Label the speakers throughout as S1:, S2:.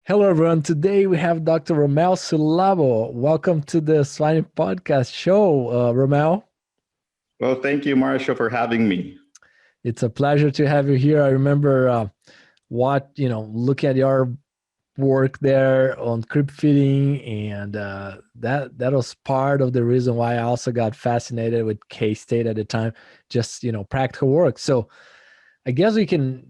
S1: Hello, everyone. Today we have Dr. Rommel Sulabo. Welcome to the Swine Podcast show, Rommel.
S2: Well, thank you, Marshall, for having me.
S1: It's a pleasure to have you here. I remember looking at your work there on crib feeding, and that was part of the reason why I also got fascinated with K-State at the time, just, practical work. So I guess we can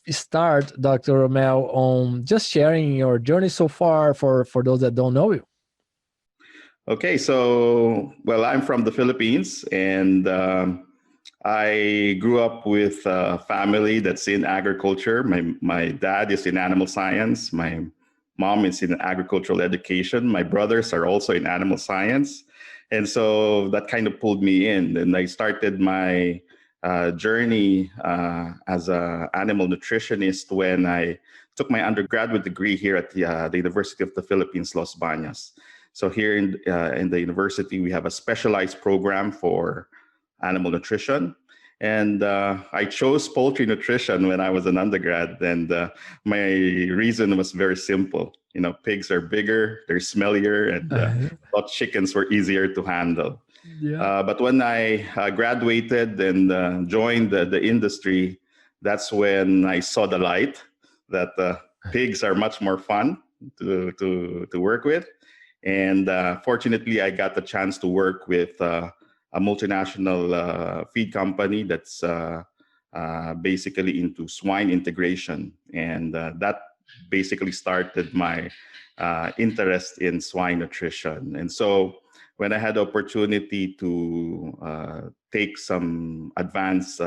S1: start, Dr. Rommel, on just sharing your journey so far for those that don't know you.
S2: Okay, so, I'm from the Philippines, and I grew up with a family that's in agriculture. My dad is in animal science. My mom is in agricultural education. My brothers are also in animal science. And so that kind of pulled me in. And I started my journey as an animal nutritionist when I took my undergraduate degree here at the University of the Philippines Los Baños. So here in the university, we have a specialized program for animal nutrition. And I chose poultry nutrition when I was an undergrad. And my reason was very simple. Pigs are bigger, they're smellier, and chickens were easier to handle. Yeah. But when I graduated and joined the industry, that's when I saw the light that pigs are much more fun to work with. And fortunately, I got the chance to work with a multinational feed company that's basically into swine integration. And that basically started my interest in swine nutrition. And so when I had the opportunity to take some advanced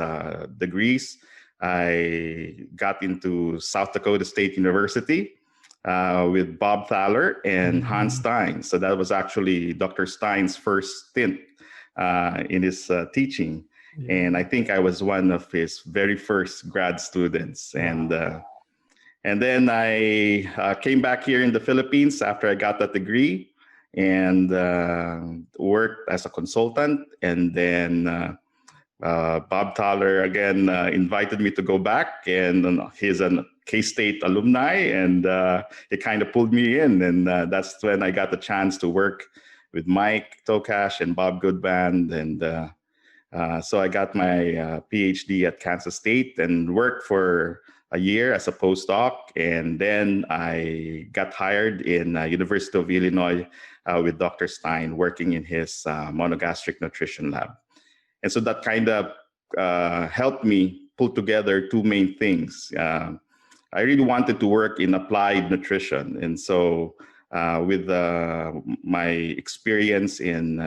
S2: degrees, I got into South Dakota State University with Bob Thaler and Hans Stein. So that was actually Dr. Stein's first stint in his teaching. Yeah. And I think I was one of his very first grad students. Wow. And then I came back here in the Philippines after I got that degree and worked as a consultant. And then Bob Thaler again invited me to go back, and he's a K-State alumni, and it kind of pulled me in. And that's when I got the chance to work with Mike Tokash and Bob Goodband. And so I got my Ph.D. at Kansas State and worked for a year as a postdoc. And then I got hired in University of Illinois with Dr. Stein, working in his monogastric nutrition lab. And so that kind of helped me pull together two main things. I really wanted to work in applied nutrition. And so with my experience in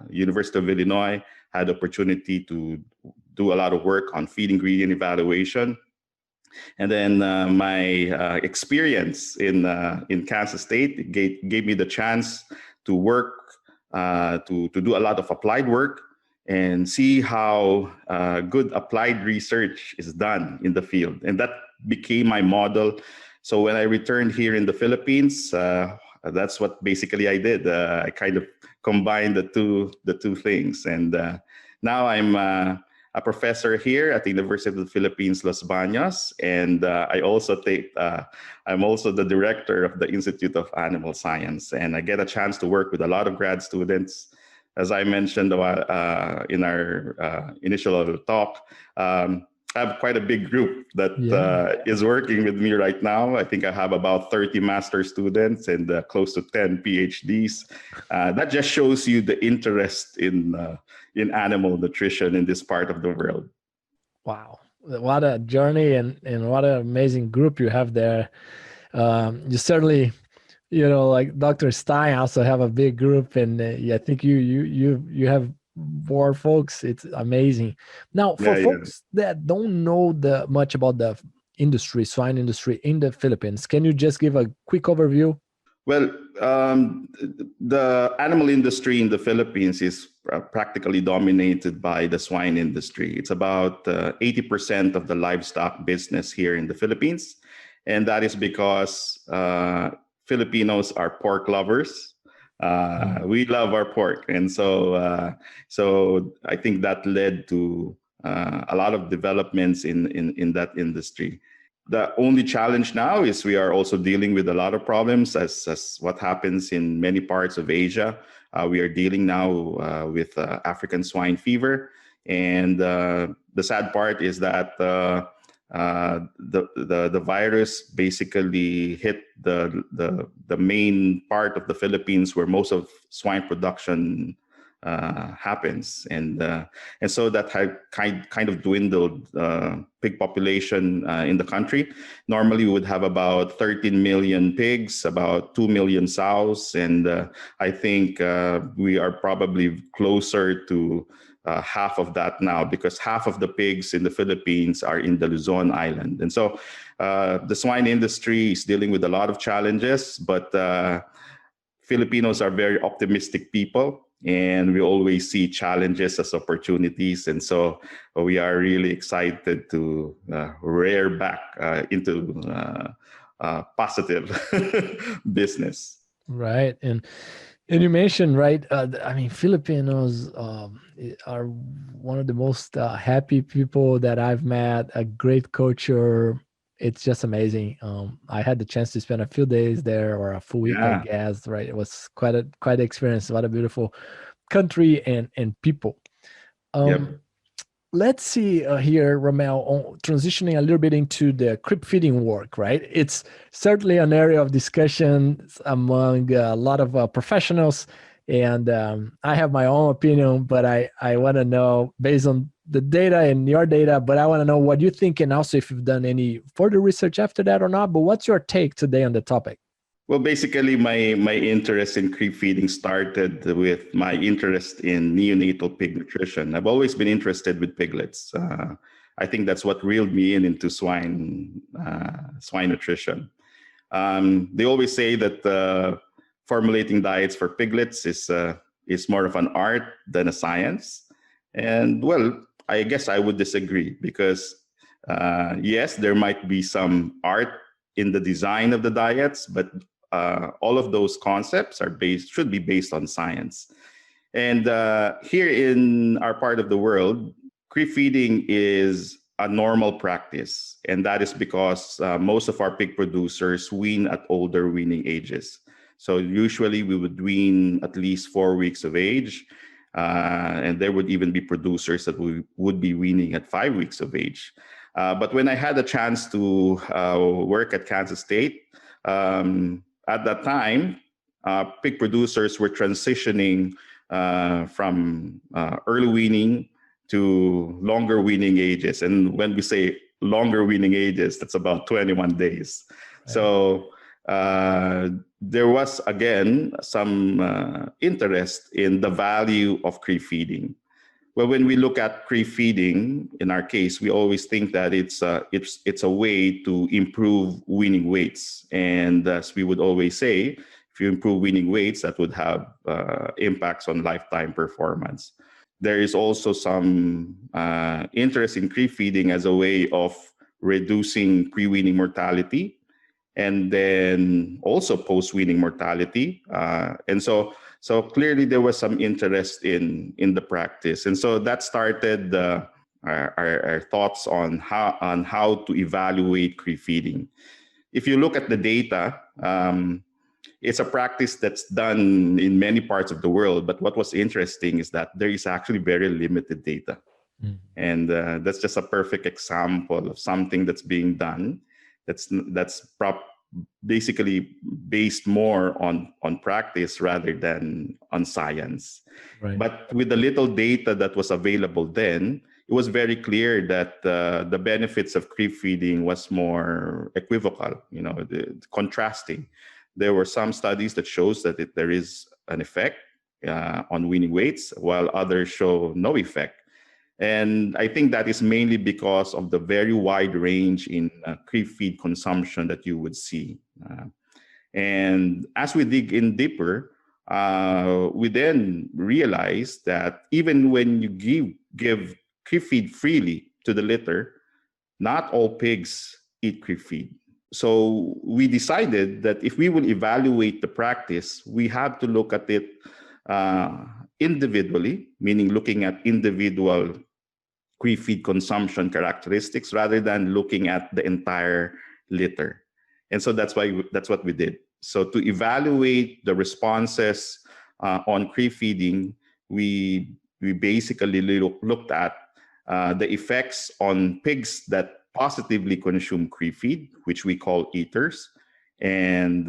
S2: University of Illinois, I had the opportunity to do a lot of work on feed ingredient evaluation. And then my experience in Kansas State gave me the chance to work, to do a lot of applied work and see how good applied research is done in the field. And that became my model. So when I returned here in the Philippines, that's what basically I did. I kind of combined the two things. And now I'm a professor here at the University of the Philippines Los Baños, and I'm also the director of the Institute of Animal Science, and I get a chance to work with a lot of grad students. As I mentioned in our initial talk, I have quite a big group that is working with me right now. I think I have about 30 master students and close to 10 PhDs. That just shows you the interest in animal nutrition in this part of the world.
S1: Wow, what a journey and what an amazing group you have there. You certainly, like Dr. Stein also have a big group, and I think you have more folks. It's amazing. Now, for folks that don't know much about the swine industry in the Philippines, can you just give a quick overview?
S2: Well, the animal industry in the Philippines is practically dominated by the swine industry. It's about 80% of the livestock business here in the Philippines. And that is because Filipinos are pork lovers. We love our pork. And so I think that led to a lot of developments in that industry. The only challenge now is we are also dealing with a lot of problems as what happens in many parts of Asia. We are dealing now with African swine fever. And the sad part is that the virus basically hit the main part of the Philippines where most of swine production happens, and so that had kind of dwindled pig population in the country. Normally, we would have about 13 million pigs, about 2 million sows, and I think we are probably closer to half of that now, because half of the pigs in the Philippines are in the Luzon Island. And so the swine industry is dealing with a lot of challenges, but Filipinos are very optimistic people, and we always see challenges as opportunities. And so we are really excited to rear back into positive business.
S1: Right. And you mentioned, right, I mean, Filipinos are one of the most happy people that I've met, a great culture. It's just amazing. I had the chance to spend a few days there, or a full week, I guess, right? It was quite an experience. What a beautiful country and people. Let's see here, Rommel, transitioning a little bit into the crib feeding work, right? It's certainly an area of discussion among a lot of professionals. And I have my own opinion, but I want to know, based on the data and your data, but I want to know what you think, and also if you've done any further research after that or not. But what's your take today on the topic?
S2: Well, basically, my interest in crib feeding started with my interest in neonatal pig nutrition. I've always been interested with piglets. I think that's what reeled me into swine nutrition. They always say that formulating diets for piglets is more of an art than a science. And well, I guess I would disagree, because yes, there might be some art in the design of the diets, but all of those concepts should be based on science. And here in our part of the world, crib feeding is a normal practice, and that is because most of our pig producers wean at older weaning ages. So usually we would wean at least 4 weeks of age, and there would even be producers that would be weaning at 5 weeks of age. But when I had a chance to work at Kansas State, at that time, pig producers were transitioning from early weaning to longer weaning ages. And when we say longer weaning ages, that's about 21 days. Right. So there was, again, some interest in the value of crib feeding. Well, when we look at crib feeding, in our case, we always think that it's a way to improve weaning weights. And as we would always say, if you improve weaning weights, that would have impacts on lifetime performance. There is also some interest in crib feeding as a way of reducing pre-weaning mortality, and then also post-weaning mortality. And so clearly there was some interest in the practice. And so that started our thoughts on how to evaluate crib feeding. If you look at the data, it's a practice that's done in many parts of the world. But what was interesting is that there is actually very limited data. Mm. And that's just a perfect example of something that's being done that's basically based more on practice rather than on science. Right. But with the little data that was available then, it was very clear that the benefits of crib feeding was more equivocal, contrasting. There were some studies that shows that there is an effect on weaning weights, while others show no effect. And I think that is mainly because of the very wide range in crib feed consumption that you would see. And as we dig in deeper, we then realize that even when you give crib feed freely to the litter, not all pigs eat crib feed. So we decided that if we will evaluate the practice, we have to look at it individually, meaning looking at individual cree feed consumption characteristics rather than looking at the entire litter. And so that's what we did. So to evaluate the responses on cree feeding, we basically looked at the effects on pigs that positively consume cree feed, which we call eaters, and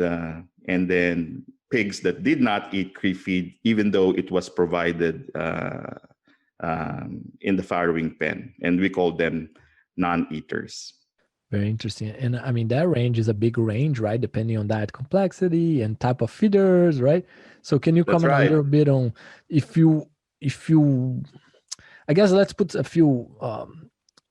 S2: then pigs that did not eat cree feed, even though it was provided in the farrowing pen, and we call them non-eaters.
S1: Very interesting. And I mean, that range is a big range, right? Depending on diet complexity and type of feeders, right? So can you comment a little bit on if you, I guess let's put a few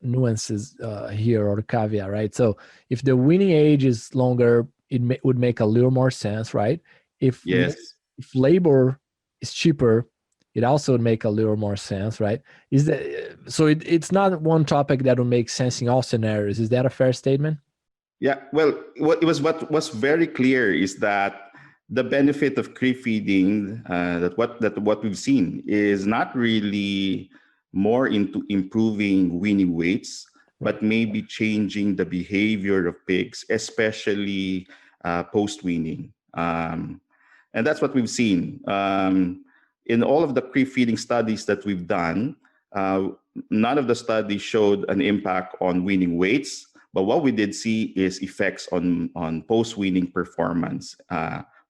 S1: nuances here, or caveat, right? So if the weaning age is longer, it would make a little more sense, right? If labor is cheaper, it also would make a little more sense, right? Is that so? It's not one topic that would make sense in all scenarios. Is that a fair statement?
S2: Yeah. Well, what was very clear is that the benefit of cree feeding, that what we've seen is not really more into improving weaning weights, but maybe changing the behavior of pigs, especially post-weaning. And that's what we've seen. In all of the cree feeding studies that we've done, none of the studies showed an impact on weaning weights, but what we did see is effects on post-weaning performance,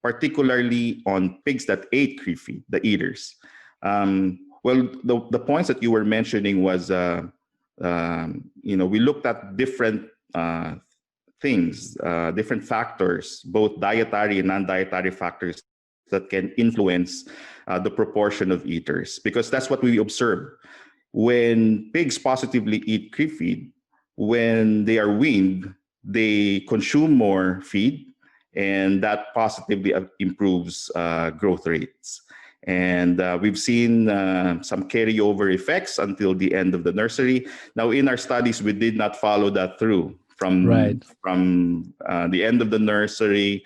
S2: particularly on pigs that ate cree feed, the eaters. Well, the points that you were mentioning was, we looked at different things, different factors, both dietary and non-dietary factors that can influence the proportion of eaters, because that's what we observe. When pigs positively eat cree feed, when they are weaned, they consume more feed, and that positively improves growth rates. And we've seen some carryover effects until the end of the nursery. Now, in our studies, we did not follow that through from the end of the nursery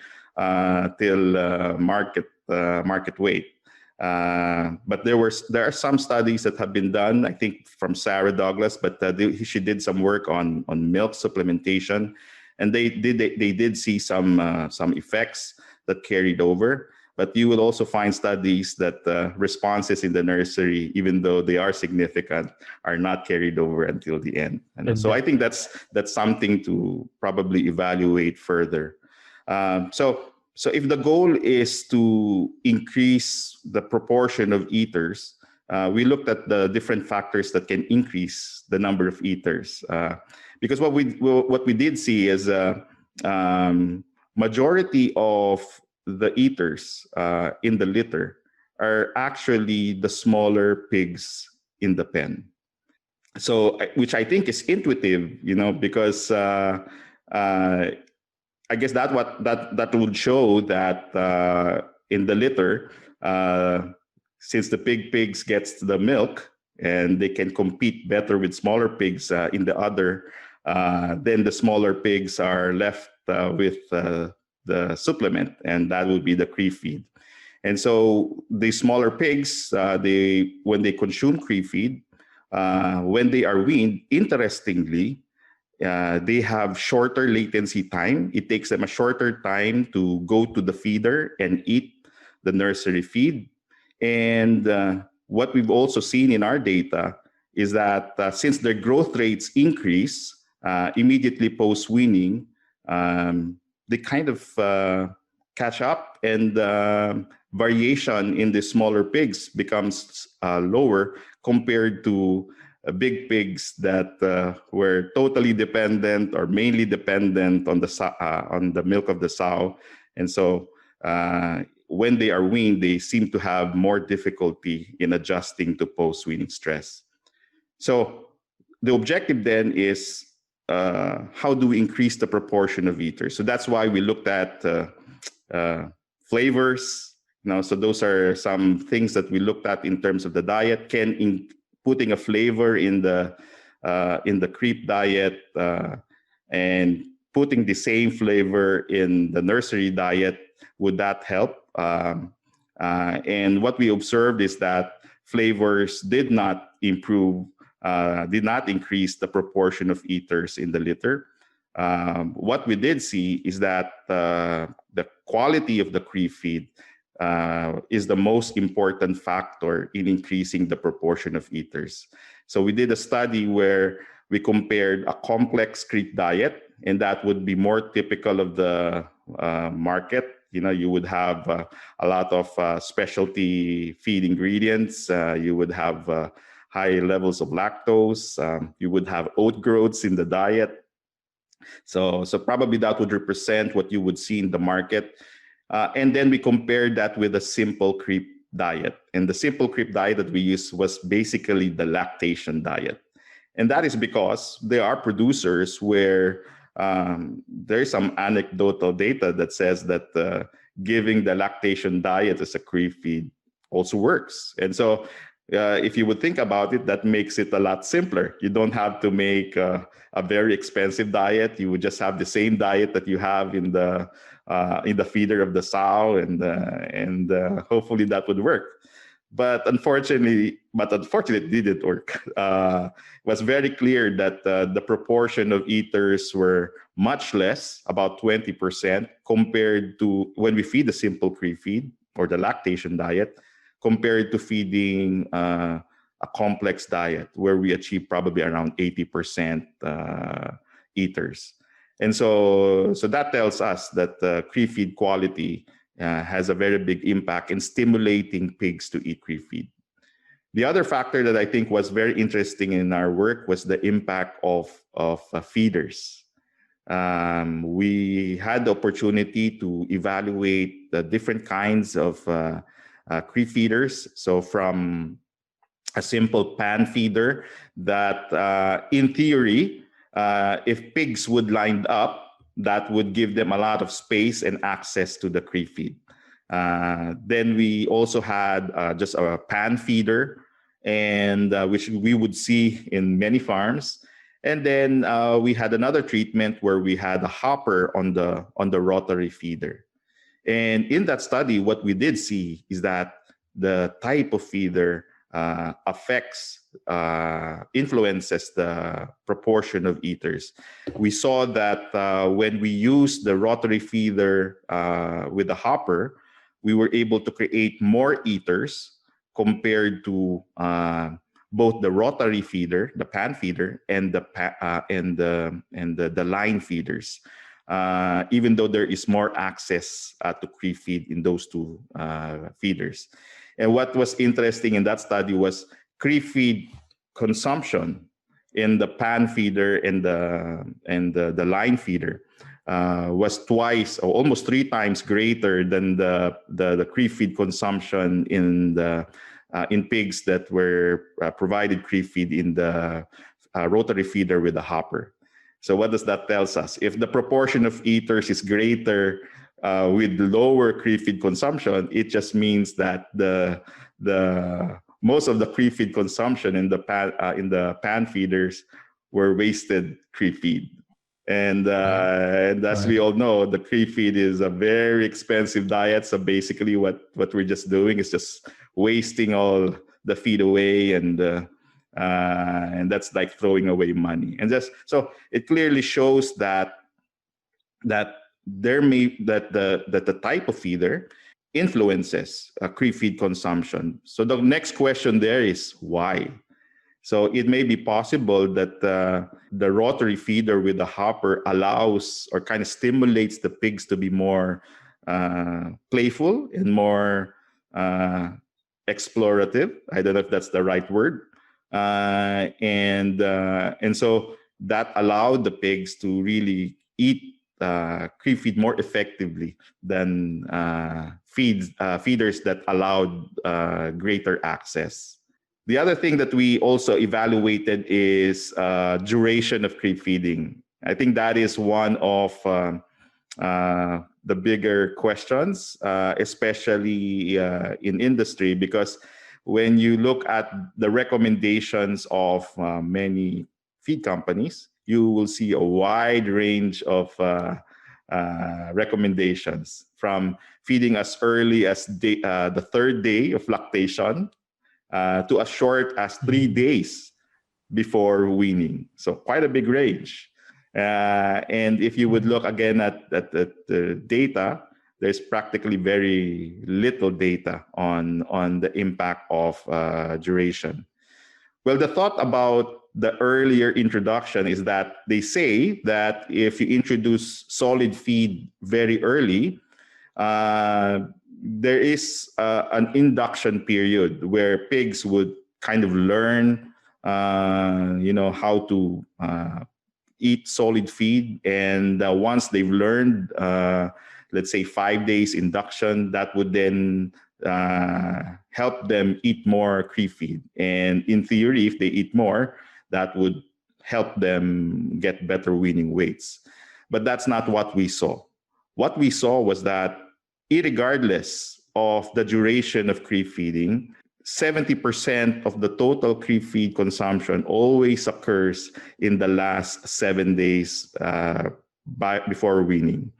S2: till market weight. But there are some studies that have been done, I think from Sarah Douglas, but she did some work on milk supplementation, and they did see some effects that carried over. But you will also find studies that responses in the nursery, even though they are significant, are not carried over until the end. And so I think that's something to probably evaluate further. So if the goal is to increase the proportion of eaters, we looked at the different factors that can increase the number of eaters. Because what we did see is majority of the eaters in the litter are actually the smaller pigs in the pen. So, which I think is intuitive, because I guess that would show that in the litter, since the big pigs gets the milk and they can compete better with smaller pigs in the udder, then the smaller pigs are left with the supplement, and that would be the cree feed. And so the smaller pigs, when they consume cree feed, when they are weaned, interestingly, they have shorter latency time. It takes them a shorter time to go to the feeder and eat the nursery feed. And what we've also seen in our data is that since their growth rates increase immediately post-weaning, they kind of catch up, and variation in the smaller pigs becomes lower compared to big pigs that were totally dependent or mainly dependent on the milk of the sow. And so when they are weaned, they seem to have more difficulty in adjusting to post-weaning stress. So the objective then is, how do we increase the proportion of eaters? So that's why we looked at flavors. So those are some things that we looked at in terms of the diet. Putting a flavor in the creep diet and putting the same flavor in the nursery diet, would that help? And what we observed is that flavors did not improve did not increase the proportion of eaters in the litter. What we did see is that the quality of the CRE feed is the most important factor in increasing the proportion of eaters. So we did a study where we compared a complex CRE diet, and that would be more typical of the market. You know, you would have a lot of specialty feed ingredients. You would have high levels of lactose. You would have oat groats in the diet. So probably that would represent what you would see in the market. And then we compared that with a simple creep diet. And the simple creep diet that we used was basically the lactation diet. And that is because there are producers where there is some anecdotal data that says that giving the lactation diet as a creep feed also works. And so if you would think about it, that makes it a lot simpler. You don't have to make a very expensive diet. You would just have the same diet that you have in the feeder of the sow, and hopefully that would work. But unfortunately, it didn't work. It was very clear that the proportion of eaters were much less, about 20%, compared to when we feed the simple pre-feed or the lactation diet, compared to feeding a complex diet where we achieve probably around 80% eaters. And so that tells us that CRE feed quality has a very big impact in stimulating pigs to eat CRE feed. The other factor that I think was very interesting in our work was the impact of feeders. We had the opportunity to evaluate the different kinds of CRE feeders. So from a simple pan feeder that in theory, if pigs would line up, that would give them a lot of space and access to the CRE feed. Then we also had just a pan feeder, and which we would see in many farms. And then we had another treatment where we had a hopper on the rotary feeder. And in that study, what we did see is that the type of feeder influences the proportion of eaters. We saw that when we used the rotary feeder with the hopper, we were able to create more eaters compared to both the rotary feeder, the pan feeder, and the line feeders. Even though there is more access to CRE feed in those two feeders. And what was interesting in that study was CRE feed consumption in the pan feeder and the line feeder was twice or almost 3 times greater than the CRE feed consumption in pigs that were provided CRE feed in the rotary feeder with the hopper. So what does that tell us? If the proportion of eaters is greater with lower CRE feed consumption, it just means that the most of the CRE feed consumption in the pan feeders were wasted CRE feed. And as we all know, the CRE feed is a very expensive diet. So basically what we're just doing is just wasting all the feed away, and that's like throwing away money. And so it clearly shows that the type of feeder influences CRE feed consumption. So the next question there is why? So it may be possible that the rotary feeder with the hopper allows or kind of stimulates the pigs to be more playful and more explorative. I don't know if that's the right word. And so that allowed the pigs to really eat CRE feed more effectively than feeders that allowed greater access. The other thing that we also evaluated is duration of CRE feeding. I think that is one of the bigger questions, especially in industry, because when you look at the recommendations of many feed companies, you will see a wide range of recommendations, from feeding as early as the 3rd day of lactation to as short as 3 days before weaning. So quite a big range. And if you would look again at the data, there's practically very little data on the impact of duration. Well, the thought about the earlier introduction is that they say that if you introduce solid feed very early, there is an induction period where pigs would kind of learn, how to eat solid feed. And once they've learned, let's say 5 days induction, that would then help them eat more CRE feed. And in theory, if they eat more, that would help them get better weaning weights. But that's not what we saw. What we saw was that irregardless of the duration of CRE feeding, 70% of the total CRE feed consumption always occurs in the last 7 days before weaning.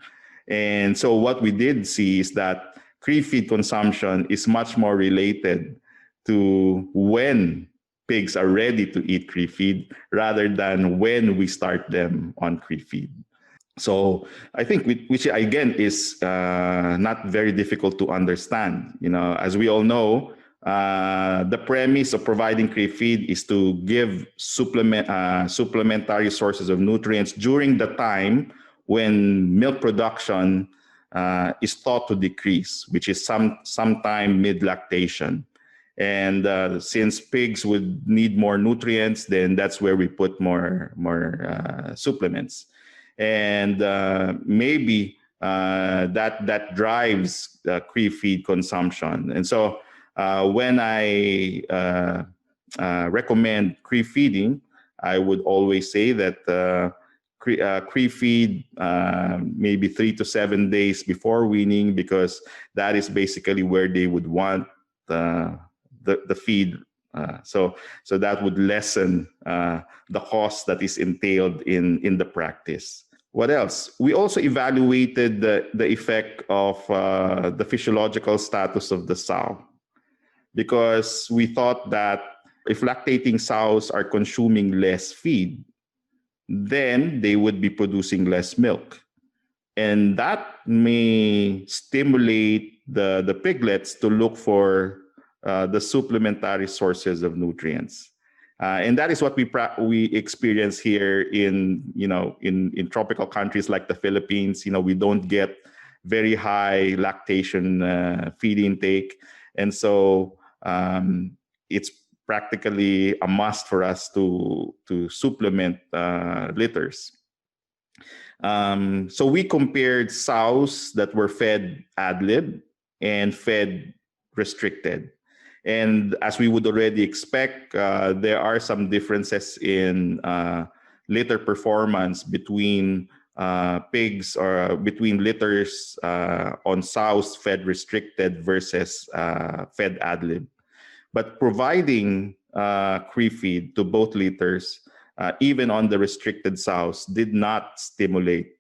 S2: And so what we did see is that CRE feed consumption is much more related to when pigs are ready to eat CRE feed rather than when we start them on CRE feed. So I think, which again is not very difficult to understand. As we all know, the premise of providing CRE feed is to give supplementary sources of nutrients during the time when milk production is thought to decrease, which is sometime mid-lactation. And since pigs would need more nutrients, then that's where we put more supplements. And maybe that drives CRE feed consumption. And so when I recommend CRE feeding, I would always say that CRE feed maybe 3 to 7 days before weaning, because that is basically where they would want the feed. So that would lessen the cost that is entailed in the practice. What else? We also evaluated the effect of the physiological status of the sow, because we thought that if lactating sows are consuming less feed, then they would be producing less milk. And that may stimulate the piglets to look for the supplementary sources of nutrients. And that is what we experience here in tropical countries like the Philippines. We don't get very high lactation feed intake. And so it's practically a must for us to supplement litters. So we compared sows that were fed ad lib and fed restricted. And as we would already expect, there are some differences in litter performance between pigs or between litters on sows fed restricted versus fed ad lib. But providing CRE feed to both litters, even on the restricted sows, did not stimulate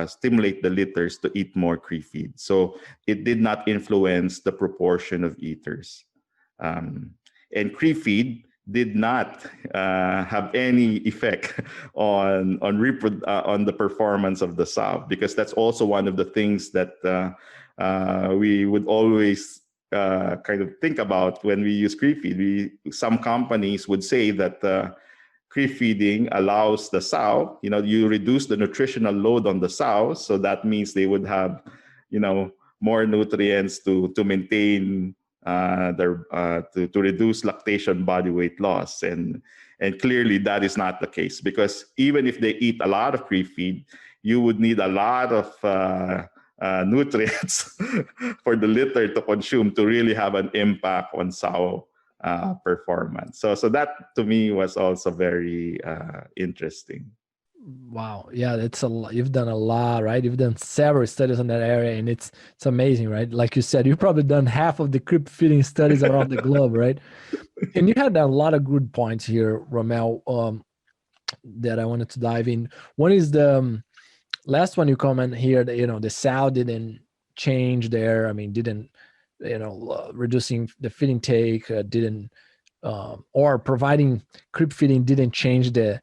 S2: stimulate the litters to eat more CRE feed. So it did not influence the proportion of eaters. And CRE feed did not have any effect on the performance of the sow, because that's also one of the things that we would always kind of think about when we use CRE feed. Some companies would say that CRE feeding allows the sow, you reduce the nutritional load on the sow, so that means they would have, more nutrients to maintain to reduce lactation body weight loss. And clearly that is not the case, because even if they eat a lot of CRE feed, you would need a lot of nutrients for the litter to consume to really have an impact on sow performance. So that to me was also very interesting.
S1: Wow. Yeah, it's a lot. You've done a lot, right? You've done several studies on that area, and it's amazing, right? Like you said, you've probably done half of the CRE feeding studies around the globe, right? And you had a lot of good points here, Rommel, that I wanted to dive in. One is the last one you comment here that, the sow didn't change there. I mean, didn't, reducing the feed intake, didn't or providing crib feeding didn't change the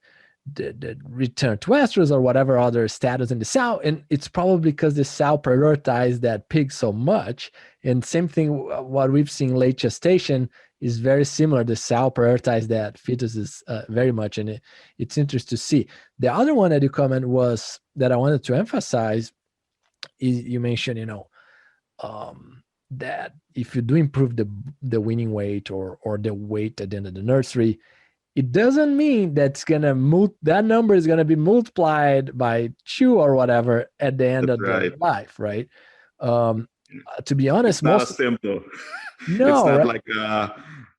S1: return to estrus or whatever other status in the sow. And it's probably because the sow prioritized that pig so much. And same thing, what we've seen late gestation is very similar. The sow prioritized that fetuses very much. And it's interesting to see. The other one that you comment was that I wanted to emphasize is you mentioned, that if you do improve the weaning weight or the weight at the end of the nursery, it doesn't mean that's that number is gonna be multiplied by 2 or whatever at the end of their life, right? To be honest,
S2: it's not simple.
S1: No,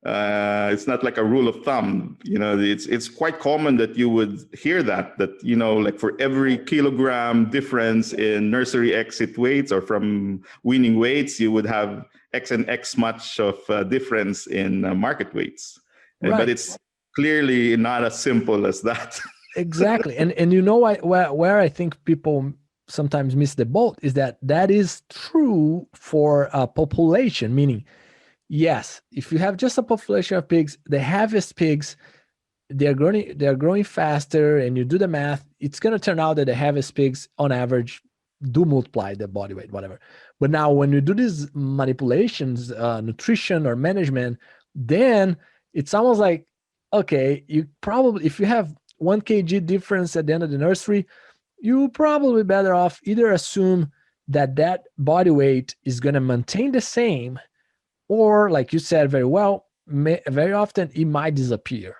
S2: it's not like a rule of thumb. It's quite common that you would hear that like for every kilogram difference in nursery exit weights or from weaning weights, you would have X and X much of difference in market weights. Right. But it's clearly not as simple as that.
S1: Exactly. And where I think people sometimes miss the boat is that is true for a population, meaning, yes, if you have just a population of pigs, the heaviest pigs, they're growing faster, and you do the math, it's going to turn out that the heaviest pigs on average do multiply the body weight, whatever. But now when you do these manipulations, nutrition or management, then it's almost like, okay, you probably, if you have 1 kg difference at the end of the nursery, you probably better off either assume that body weight is going to maintain the same, or like you said very well, very often it might disappear.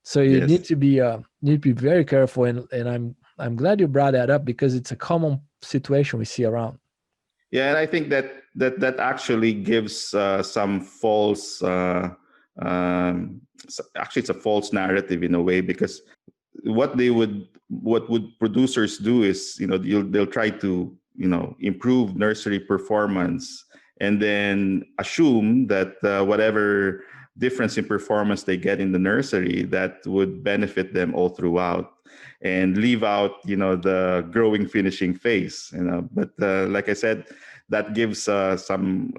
S1: So you need to be very careful. And I'm glad you brought that up, because it's a common situation we see around.
S2: Yeah, and I think that actually gives some false. Actually, it's a false narrative in a way, because what would producers do is they'll try to improve nursery performance, and then assume that whatever difference in performance they get in the nursery, that would benefit them all throughout, and leave out the growing finishing phase. But like I said, that gives some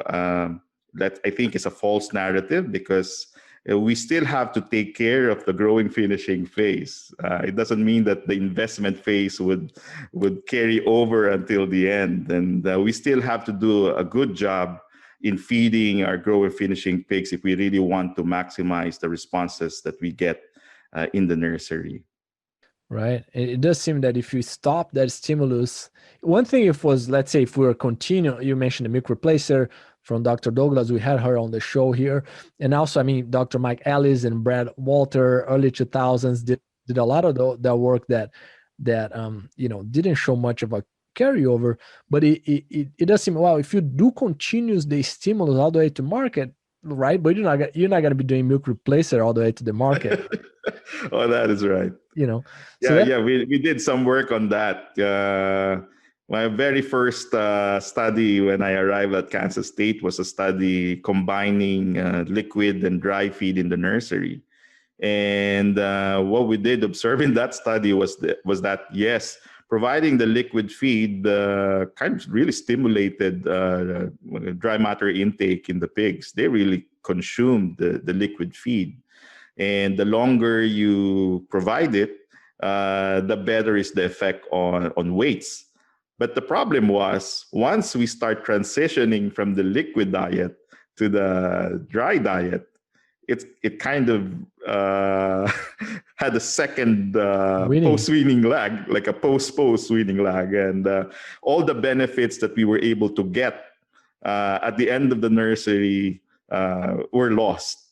S2: that I think is a false narrative, because we still have to take care of the growing finishing phase. It doesn't mean that the investment phase would carry over until the end. And we still have to do a good job in feeding our growing finishing pigs if we really want to maximize the responses that we get in the nursery.
S1: Right. It does seem that if you stop that stimulus, one thing if let's say if we were continuing, you mentioned the milk replacer from Dr. Douglas, we had her on the show here. And also, Dr. Mike Ellis and Brad Walter, early 2000s, did a lot of that work that didn't show much of a carryover, but it does seem, well, if you do continuous the stimulus all the way to market, right? But you're not going to be doing milk replacer all the way to the market.
S2: Oh, that is right. We did some work on that. My very first study when I arrived at Kansas State was a study combining liquid and dry feed in the nursery. And what we did observe in that study was that yes, providing the liquid feed kind of really stimulated dry matter intake in the pigs. They really consumed the liquid feed. And the longer you provide it, the better is the effect on weights. But the problem was, once we start transitioning from the liquid diet to the dry diet, it kind of had a second post-weaning lag, like a post-weaning lag. And all the benefits that we were able to get at the end of the nursery were lost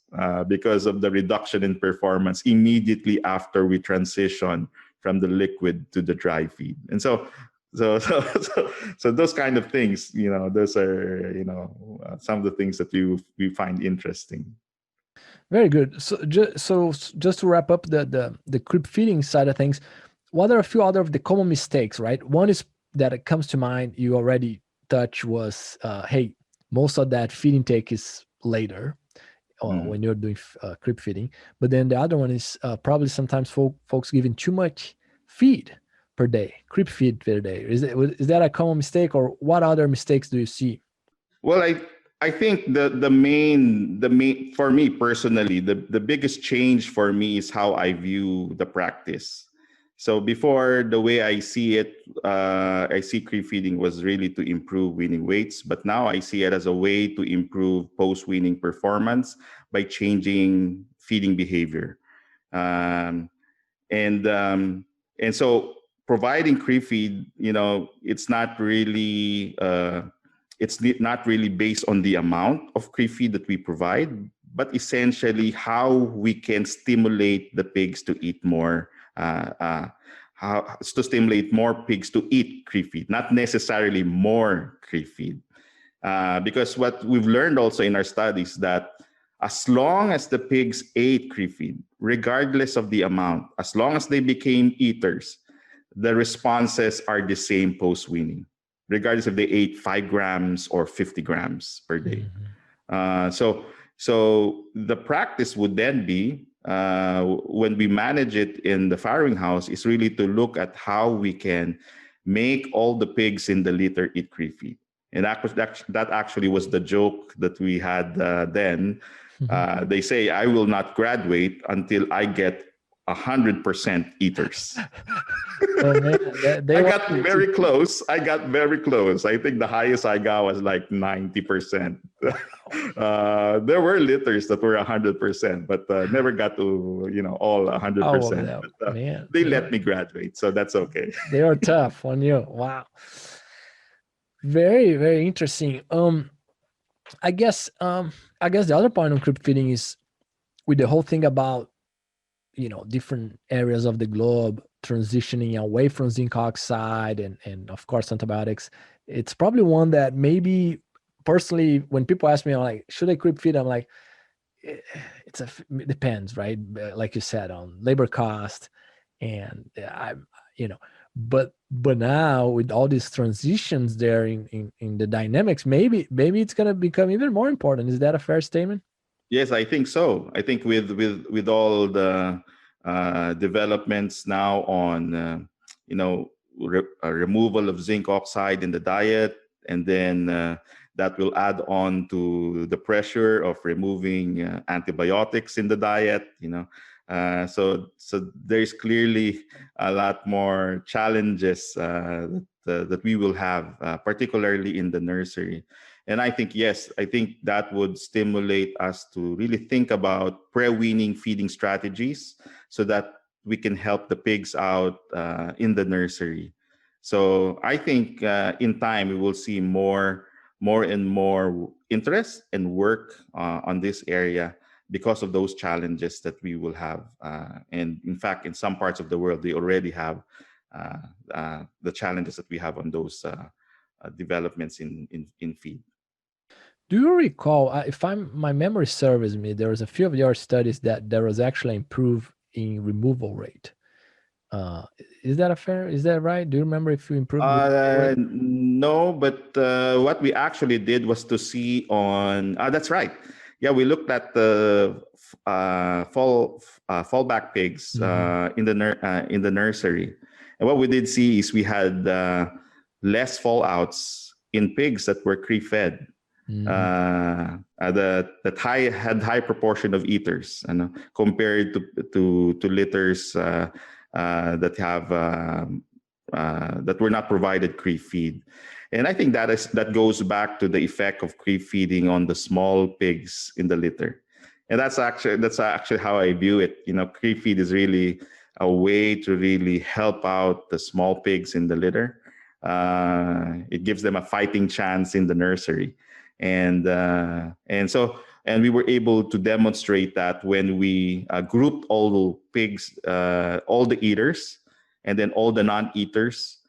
S2: because of the reduction in performance immediately after we transition from the liquid to the dry feed. And so those kind of things, those are, some of the things that we find interesting.
S1: Very good. So just to wrap up the crib feeding side of things, what are a few other of the common mistakes, right? One is that it comes to mind, you already touched, was, hey, most of that feed intake is later when you're doing crib feeding. But then the other one is probably sometimes folks giving too much feed per day, crib feed per day. Is that a common mistake, or what other mistakes do you see?
S2: Well, I think the main for me personally, the biggest change for me is how I view the practice. So before, the way I see it, I see creep feeding was really to improve weaning weights, but now I see it as a way to improve post-weaning performance by changing feeding behavior. Um, and and so providing creep feed, it's not really not really based on the amount of creep feed that we provide, but essentially how we can stimulate the pigs to eat more, how to stimulate more pigs to eat creep feed, not necessarily more creep feed. Because what we've learned also in our studies, that as long as the pigs ate creep feed, regardless of the amount, as long as they became eaters, the responses are the same post-weaning, regardless if they ate 5 grams or 50 grams per day. So the practice would then be, when we manage it in the farrowing house, is really to look at how we can make all the pigs in the litter eat creep feed. And that actually was the joke that we had then. They say, I will not graduate until I get 100% eaters.
S1: Oh, man,
S2: I got very close. I think the highest I got was like 90%. There were litters that were 100%, but never got to all 100%.
S1: Oh,
S2: but,
S1: man.
S2: They let me graduate, so that's okay.
S1: They are tough on you. Wow. Very, very interesting. I guess the other point on creep feeding is with the whole thing about different areas of the globe transitioning away from zinc oxide and of course antibiotics. It's probably one that maybe personally, when people ask me, I'm like, should I creep feed? I'm like, it depends, right? Like you said, on labor cost, and but now with all these transitions there in the dynamics, maybe it's going to become even more important. Is that a fair statement?
S2: Yes, I think so. I think with all the developments now on removal of zinc oxide in the diet, and then that will add on to the pressure of removing antibiotics in the diet. So there's clearly a lot more challenges that we will have, particularly in the nursery. And I think, yes, that would stimulate us to really think about pre-weaning feeding strategies so that we can help the pigs out in the nursery. So I think in time, we will see more and more interest and work on this area because of those challenges that we will have. And in fact, in some parts of the world, they already have the challenges that we have on those developments in feed.
S1: Do you recall, if my memory serves me, there was a few of your studies that there was actually improved in removal rate. Is that right? Do you remember if you improved?
S2: No, but what we actually did was to see on, that's right. Yeah, we looked at the fallback pigs in the nursery. And what we did see is we had less fallouts in pigs that were creep fed. That had high proportion of eaters, compared to litters that have that were not provided creep feed. And I think that goes back to the effect of creep feeding on the small pigs in the litter. And that's actually how I view it. Creep feed is really a way to really help out the small pigs in the litter. It gives them a fighting chance in the nursery. And we were able to demonstrate that when we grouped all the pigs, all the eaters, and then all the non-eaters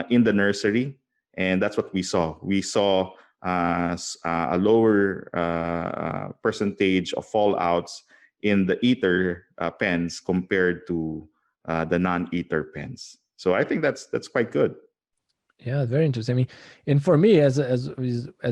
S2: in the nursery. And that's what we saw. We saw a lower percentage of fallouts in the eater pens compared to the non-eater pens. So I think that's quite good.
S1: Yeah, very interesting. I mean, and for me, as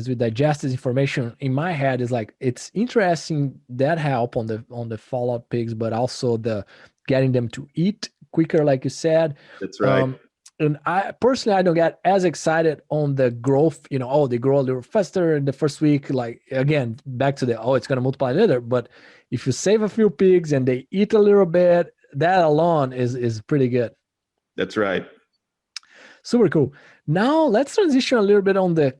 S1: we digest this information, in my head is like, it's interesting that help on the fallout pigs, but also the getting them to eat quicker, like you said.
S2: That's right.
S1: And I personally, I don't get as excited on the growth, you know, oh, they grow a little faster in the first week. Like, again, back to the, oh, it's going to multiply later. But if you save a few pigs and they eat a little bit, that alone is pretty good.
S2: That's right.
S1: Super cool. Now let's transition a little bit on the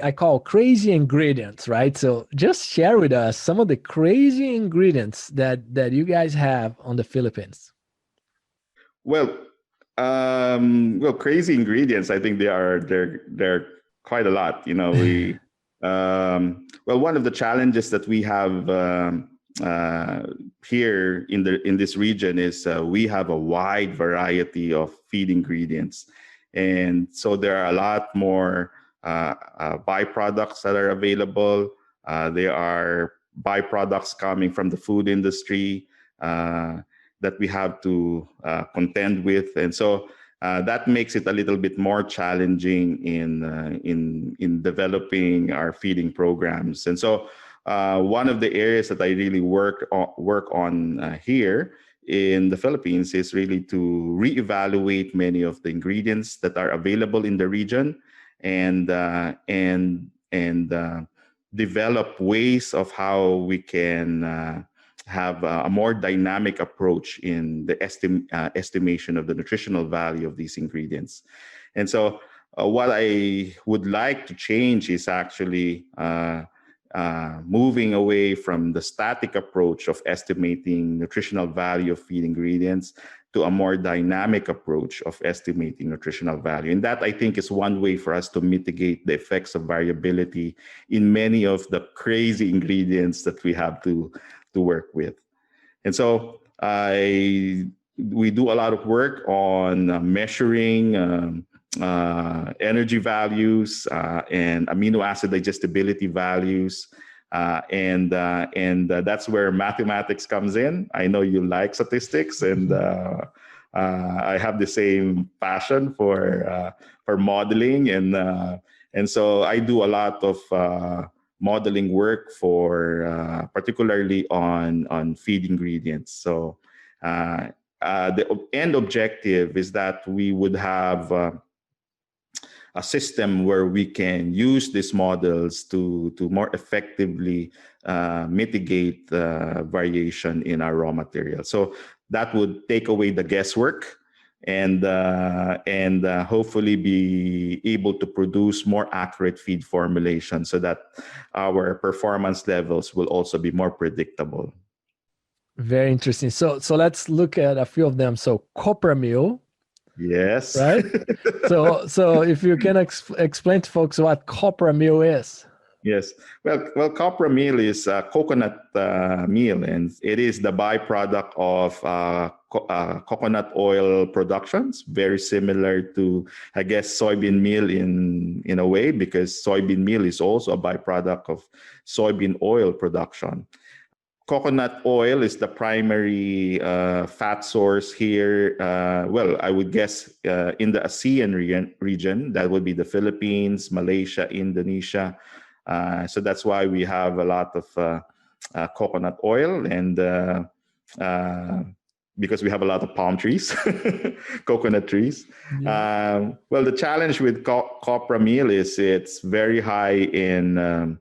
S1: I call crazy ingredients, right? So just share with us some of the crazy ingredients that you guys have on the Philippines.
S2: Well, crazy ingredients. I think they're quite a lot. You know, we one of the challenges that we have here in this region is we have a wide variety of feed ingredients, and so there are a lot more byproducts that are available. There are byproducts coming from the food industry that we have to contend with, and so that makes it a little bit more challenging in developing our feeding programs. And so one of the areas that I really work on here in the Philippines is really to reevaluate many of the ingredients that are available in the region, and develop ways of how we can have a more dynamic approach in the estimation of the nutritional value of these ingredients. And so what I would like to change is actually moving away from the static approach of estimating nutritional value of feed ingredients to a more dynamic approach of estimating nutritional value. And that, I think, is one way for us to mitigate the effects of variability in many of the crazy ingredients that we have to work with. And so we do a lot of work on measuring energy values and amino acid digestibility values. And that's where mathematics comes in. I know you like statistics, and I have the same passion for modeling, and so I do a lot of modeling work for particularly on feed ingredients. So the end objective is that we would have a system where we can use these models to more effectively mitigate variation in our raw material. So that would take away the guesswork, and hopefully be able to produce more accurate feed formulation so that our performance levels will also be more predictable.
S1: Very interesting. So let's look at a few of them. So copra meal.
S2: Yes.
S1: Right. So if you can explain to folks what copra meal is.
S2: Yes. Well, copra meal is coconut meal, and it is the byproduct of coconut oil productions, very similar to, I guess, soybean meal in a way, because soybean meal is also a byproduct of soybean oil production. Coconut oil is the primary fat source here. Well, I would guess in the ASEAN region, that would be the Philippines, Malaysia, Indonesia. So that's why we have a lot of coconut oil, and because we have a lot of palm trees, coconut trees. Yeah. Well, the challenge with copra meal is it's very high in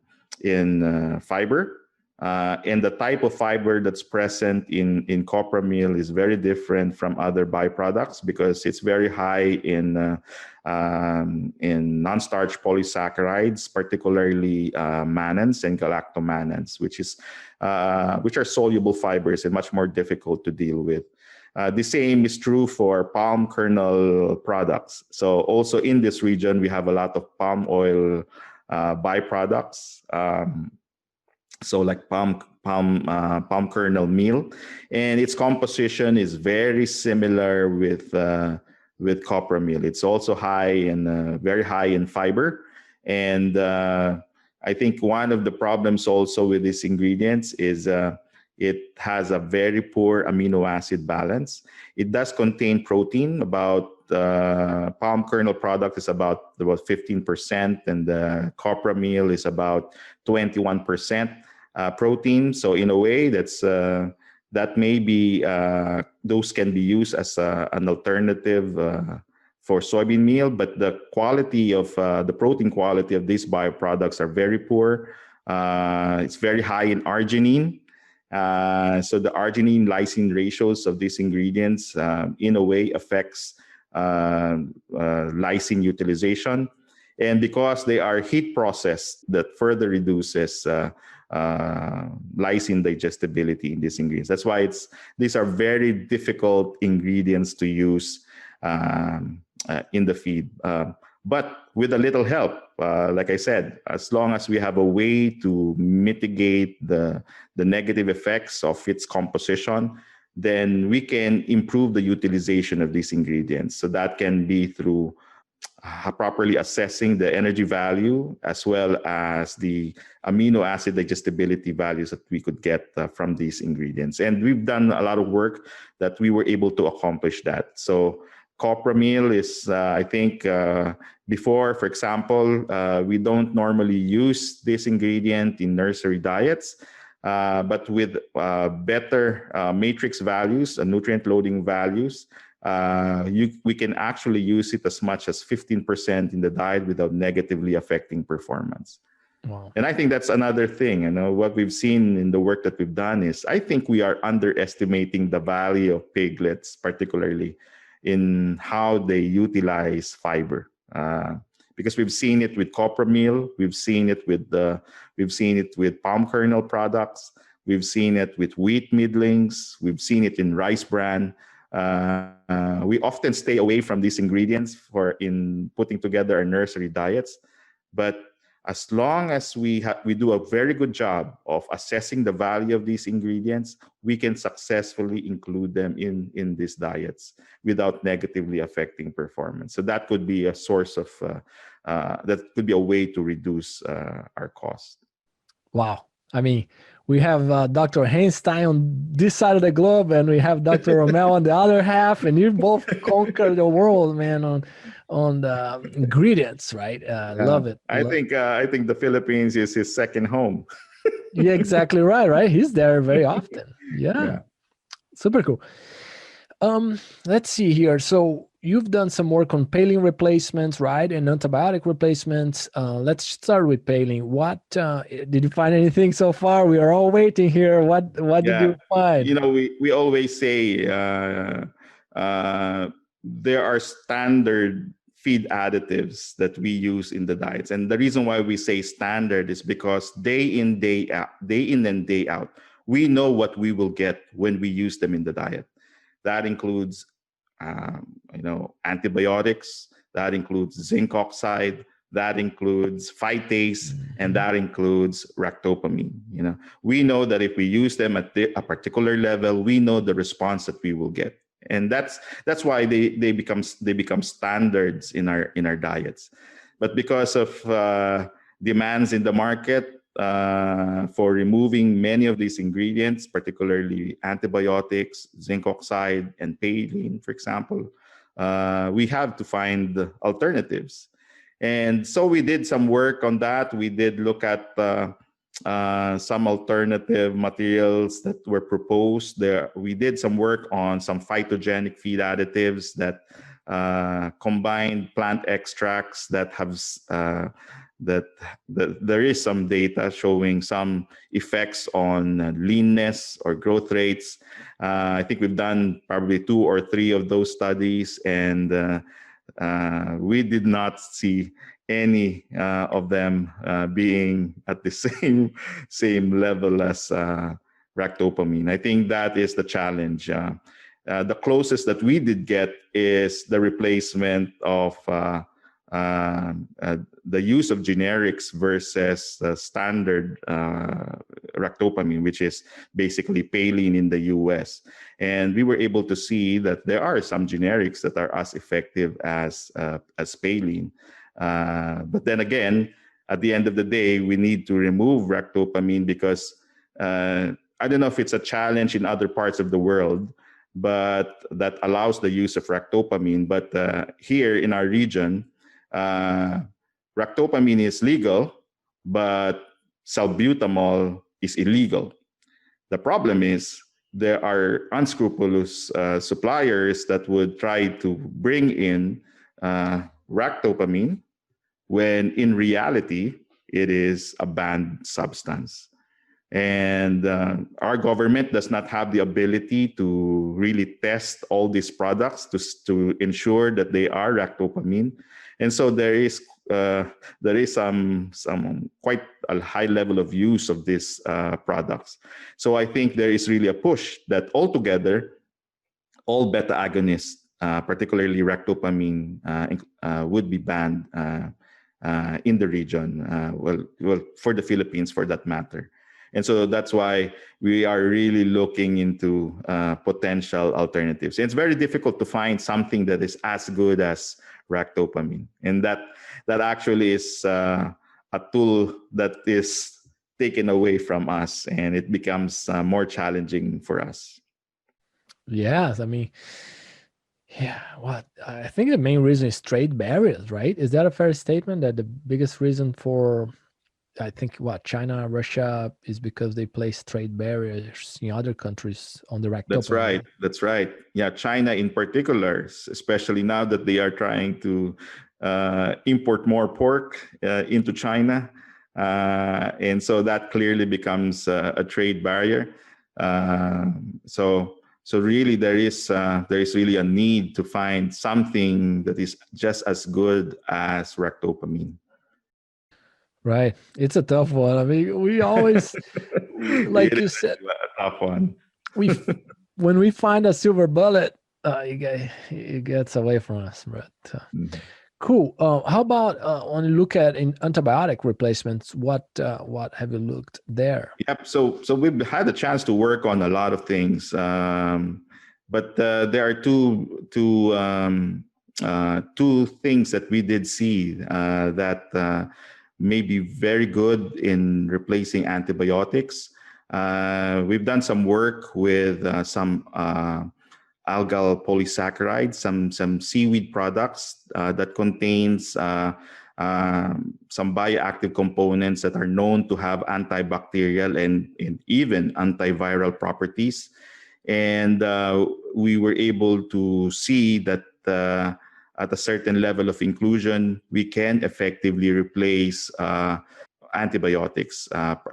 S2: fiber. And the type of fiber that's present in copra meal is very different from other byproducts, because it's very high in non-starch polysaccharides, particularly mannans and galactomannans, which are soluble fibers and much more difficult to deal with. The same is true for palm kernel products. So also in this region, we have a lot of palm oil byproducts. So like palm kernel meal, and its composition is very similar with copra meal. It's also very high in fiber, and I think one of the problems also with these ingredients is it has a very poor amino acid balance. It does contain protein. About palm kernel product is about 15%, and the copra meal is about 21%. Protein. So in a way, that maybe those can be used as an alternative for soybean meal, but the quality of the protein quality of these bioproducts are very poor. It's very high in arginine. So the arginine lysine ratios of these ingredients in a way affects lysine utilization. And because they are heat processed, that further reduces lysine digestibility in these ingredients. That's why these are very difficult ingredients to use in the feed. But with a little help, like I said, as long as we have a way to mitigate the negative effects of its composition, then we can improve the utilization of these ingredients. So that can be through properly assessing the energy value as well as the amino acid digestibility values that we could get from these ingredients. And we've done a lot of work that we were able to accomplish that. So copra meal is, I think, before, for example, we don't normally use this ingredient in nursery diets, but with better matrix values and nutrient loading values, we can actually use it as much as 15% in the diet without negatively affecting performance.
S1: Wow.
S2: And I think that's another thing. What we've seen in the work that we've done is I think we are underestimating the value of piglets, particularly in how they utilize fiber. Because we've seen it with copra meal, we've seen it with palm kernel products, we've seen it with wheat middlings, we've seen it in rice bran. We often stay away from these ingredients in putting together our nursery diets, but as long as we do a very good job of assessing the value of these ingredients, we can successfully include them in these diets without negatively affecting performance. So that could be a source of, that could be a way to reduce our cost.
S1: Wow. I mean, we have Dr. 𝘠𝘕𝘨 on this side of the globe, and we have Dr. Rommel on the other half, and you both conquer the world, man, on the ingredients, right? Love it.
S2: I think the Philippines is his second home.
S1: Yeah, exactly right? He's there very often. Yeah. Super cool. Let's see here. So you've done some work on paline replacements, right? And antibiotic replacements. Let's start with paline. What did you find anything so far? We are all waiting here. What did you find?
S2: We always say there are standard feed additives that we use in the diets. And the reason why we say standard is because day in and day out, we know what we will get when we use them in the diet. That includes, antibiotics, that includes zinc oxide, that includes phytase, and that includes ractopamine. We know that if we use them at a particular level, we know the response that we will get. And that's why they become standards in our diets. But because of demands in the market for removing many of these ingredients, particularly antibiotics, zinc oxide, and paline, for example, we have to find alternatives. And so we did some work on that. We did look at some alternative materials that were proposed there. We did some work on some phytogenic feed additives that combine plant extracts that have that there is some data showing some effects on leanness or growth rates. I think we've done probably 2 or 3 of those studies, and we did not see any of them being at the same level as ractopamine. I think that is the challenge. The closest that we did get is the replacement of the use of generics versus the standard ractopamine, which is basically paline in the US. And we were able to see that there are some generics that are as effective as paline. But then again, at the end of the day, we need to remove ractopamine because I don't know if it's a challenge in other parts of the world, but that allows the use of ractopamine. But here in our region, ractopamine is legal, but salbutamol is illegal. The problem is there are unscrupulous suppliers that would try to bring in ractopamine, when in reality, it is a banned substance. And our government does not have the ability to really test all these products to ensure that they are ractopamine. And so there is some quite a high level of use of these products. So I think there is really a push that altogether, all beta agonists, particularly ractopamine, would be banned in the region, well, for the Philippines for that matter. And so that's why we are really looking into potential alternatives. And it's very difficult to find something that is as good as ractopamine. And that actually is a tool that is taken away from us, and it becomes more challenging for us.
S1: Yes, I mean, yeah, what I think the main reason is trade barriers, right? Is that a fair statement, that the biggest reason for, I think, what, China, Russia, is because they place trade barriers in other countries on the ractopamine?
S2: That's right. That's right. Yeah, China in particular, especially now that they are trying to import more pork into China. And so that clearly becomes a trade barrier. So really there is really a need to find something that is just as good as ractopamine.
S1: Right. It's a tough one. I mean, we always, like you said,
S2: a tough one.
S1: When we find a silver bullet, it gets away from us. But cool. How about when you look at in antibiotic replacements? What have you looked there?
S2: Yep. So we've had a chance to work on a lot of things, but there are two things that we did see that may be very good in replacing antibiotics. We've done some work with some algal polysaccharides, some seaweed products that contains some bioactive components that are known to have antibacterial and even antiviral properties. And we were able to see that at a certain level of inclusion, we can effectively replace antibiotics,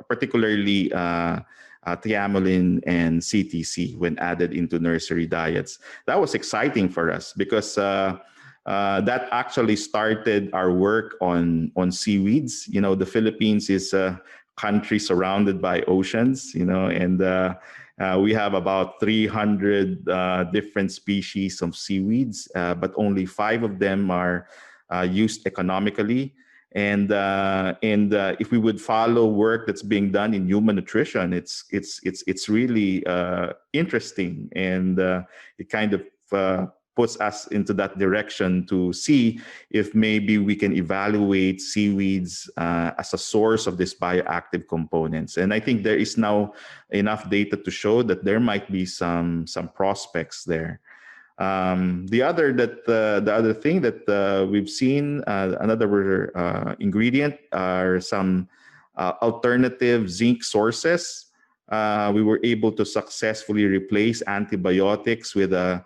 S2: particularly thiamulin and CTC when added into nursery diets. That was exciting for us because that actually started our work on seaweeds. You know, the Philippines is a country surrounded by oceans, you know, and we have about 300 different species of seaweeds, but only 5 of them are used economically. And if we would follow work that's being done in human nutrition, it's really interesting, and it kind of puts us into that direction to see if maybe we can evaluate seaweeds as a source of these bioactive components. And I think there is now enough data to show that there might be some prospects there. The other thing that we've seen, another ingredient, are some alternative zinc sources. We were able to successfully replace antibiotics with a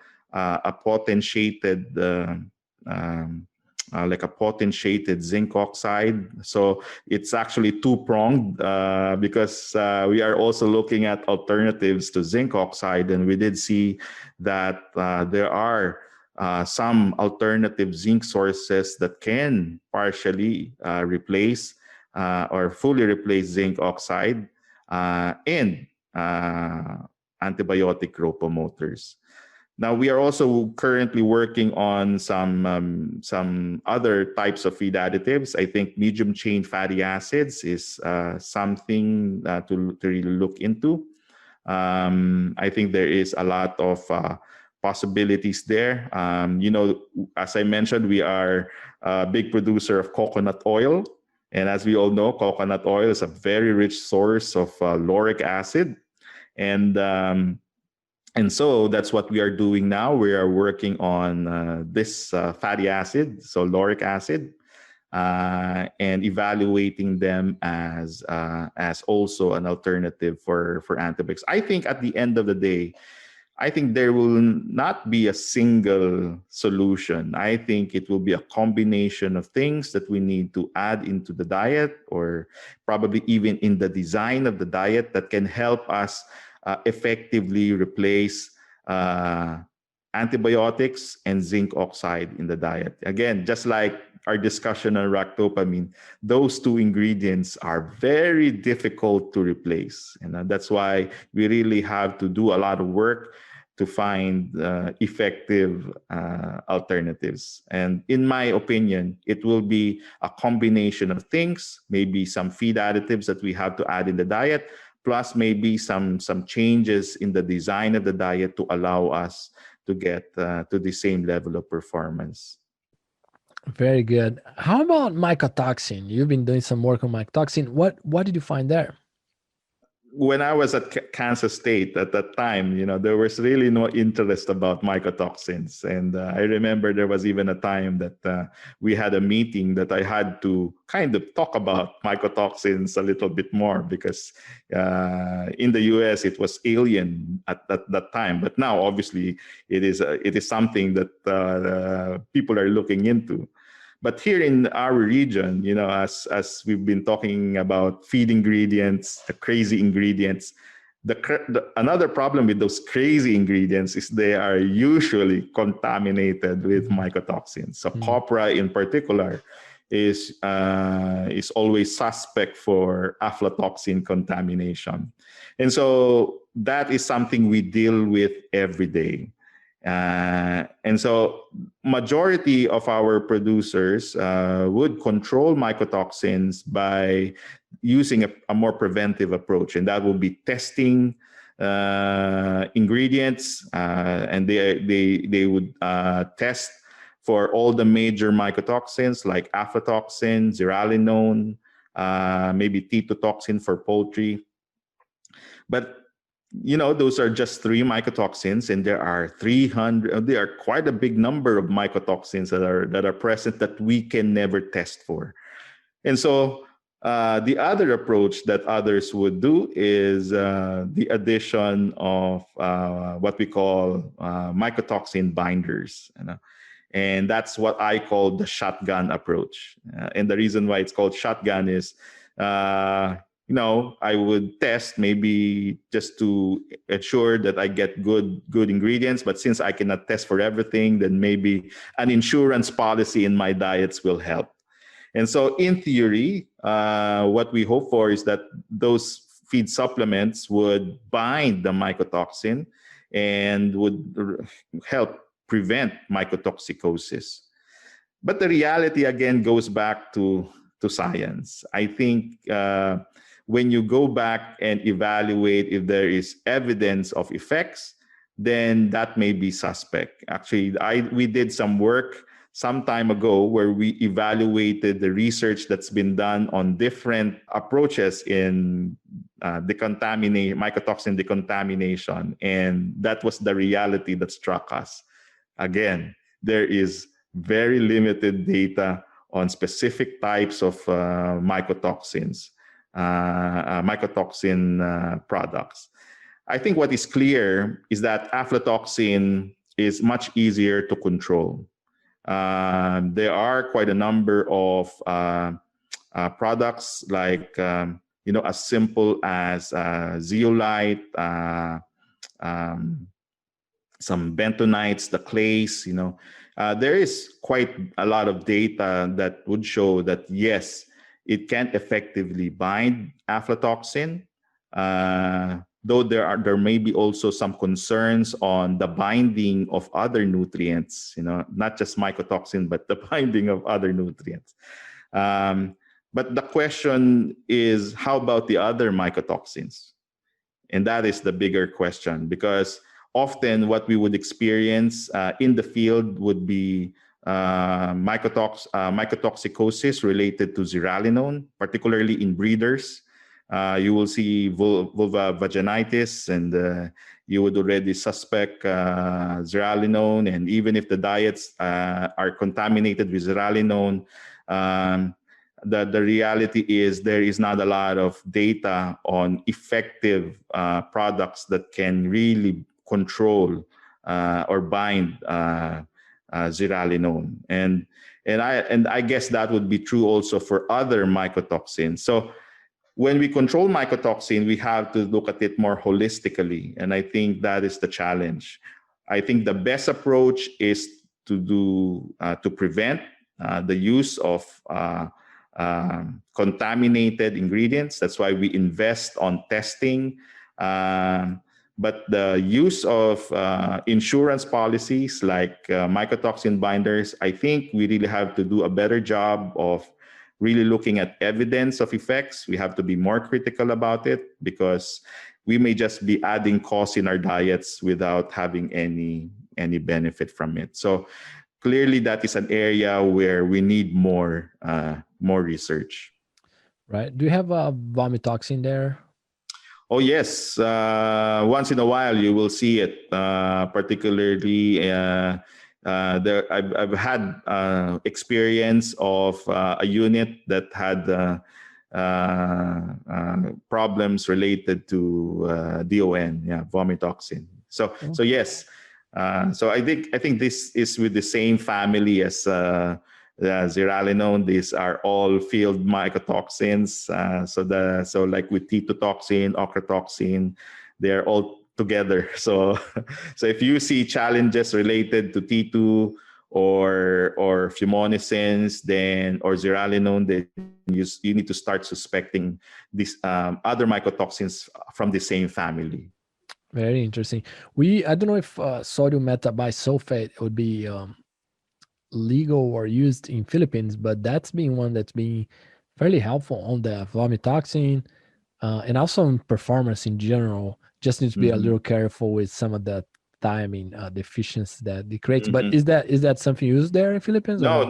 S2: potentiated, like a potentiated zinc oxide. So it's actually two-pronged because we are also looking at alternatives to zinc oxide, and we did see that there are some alternative zinc sources that can partially replace or fully replace zinc oxide and antibiotic growth promoters. Now, we are also currently working on some other types of feed additives. I think medium chain fatty acids is something to really look into. I think there is a lot of possibilities there. You know, as I mentioned, we are a big producer of coconut oil. And as we all know, coconut oil is a very rich source of lauric acid. And so that's what we are doing now. We are working on this fatty acid, so lauric acid, and evaluating them as also an alternative for antibiotics. I think at the end of the day, I think there will not be a single solution. I think it will be a combination of things that we need to add into the diet, or probably even in the design of the diet, that can help us effectively replace antibiotics and zinc oxide in the diet. Again, just like our discussion on ractopamine, those two ingredients are very difficult to replace. And that's why we really have to do a lot of work to find effective alternatives. And in my opinion, it will be a combination of things, maybe some feed additives that we have to add in the diet, plus maybe some changes in the design of the diet to allow us to get to the same level of performance.
S1: Very good. How about mycotoxin? You've been doing some work on mycotoxin. What did you find there?
S2: When I was at Kansas State at that time, there was really no interest about mycotoxins. And I remember there was even a time that we had a meeting that I had to kind of talk about mycotoxins a little bit more, because in the US it was alien at that time. But now, obviously, it is something that people are looking into. But here in our region, as we've been talking about feed ingredients, the crazy ingredients, another problem with those crazy ingredients is they are usually contaminated with mycotoxins. So copra in particular is always suspect for aflatoxin contamination. And so that is something we deal with every day. And so majority of our producers would control mycotoxins by using a more preventive approach, and that will be testing ingredients, and they would test for all the major mycotoxins like aflatoxin, zearalenone, maybe T2 for poultry. But those are just 3 mycotoxins, and there are 300. There are quite a big number of mycotoxins that are present that we can never test for. And so the other approach that others would do is the addition of what we call mycotoxin binders. And that's what I call the shotgun approach. And the reason why it's called shotgun is I would test maybe just to ensure that I get good ingredients. But since I cannot test for everything, then maybe an insurance policy in my diets will help. And so in theory, what we hope for is that those feed supplements would bind the mycotoxin and would help prevent mycotoxicosis. But the reality, again, goes back to science. I think when you go back and evaluate if there is evidence of effects, then that may be suspect. Actually, we did some work some time ago where we evaluated the research that's been done on different approaches in mycotoxin decontamination, and that was the reality that struck us. Again, there is very limited data on specific types of mycotoxins. Mycotoxin products. I think what is clear is that aflatoxin is much easier to control. There are quite a number of products like as simple as zeolite, some bentonites, the clays. There is quite a lot of data that would show that yes, it can effectively bind aflatoxin, though there may be also some concerns on the binding of other nutrients, not just mycotoxin, but the binding of other nutrients. But the question is, how about the other mycotoxins? And that is the bigger question, because often what we would experience in the field would be mycotoxicosis related to zearalenone, particularly in breeders. You will see vulva vaginitis, and you would already suspect zearalenone. And even if the diets are contaminated with zearalenone, the reality is there is not a lot of data on effective products that can really control or bind zearalenone. And I guess that would be true also for other mycotoxins. So when we control mycotoxin, we have to look at it more holistically. And I think that is the challenge. I think the best approach is to prevent the use of contaminated ingredients. That's why we invest on testing. But the use of insurance policies like mycotoxin binders, I think we really have to do a better job of really looking at evidence of effects. We have to be more critical about it, because we may just be adding costs in our diets without having any benefit from it. So clearly that is an area where we need more research.
S1: Right. Do you have a vomitoxin there?
S2: Oh, yes. Once in a while, you will see it, particularly I've had experience of a unit that had problems related to DON, vomitoxin. So yes. So I think this is with the same family as zearalenone. These are all field mycotoxins. So like with T2 toxin, ochratoxin, they're all together. So if you see challenges related to T2 or fumonisin, or zearalenone, then you need to start suspecting these other mycotoxins from the same family.
S1: Very interesting. I don't know if sodium metabisulfate would be legal or used in Philippines, but that's been one that's been fairly helpful on the vomitoxin and also in performance in general. Just need to be a little careful with some of the thiamine deficiency that it creates. But is that something used there in Philippines?
S2: No,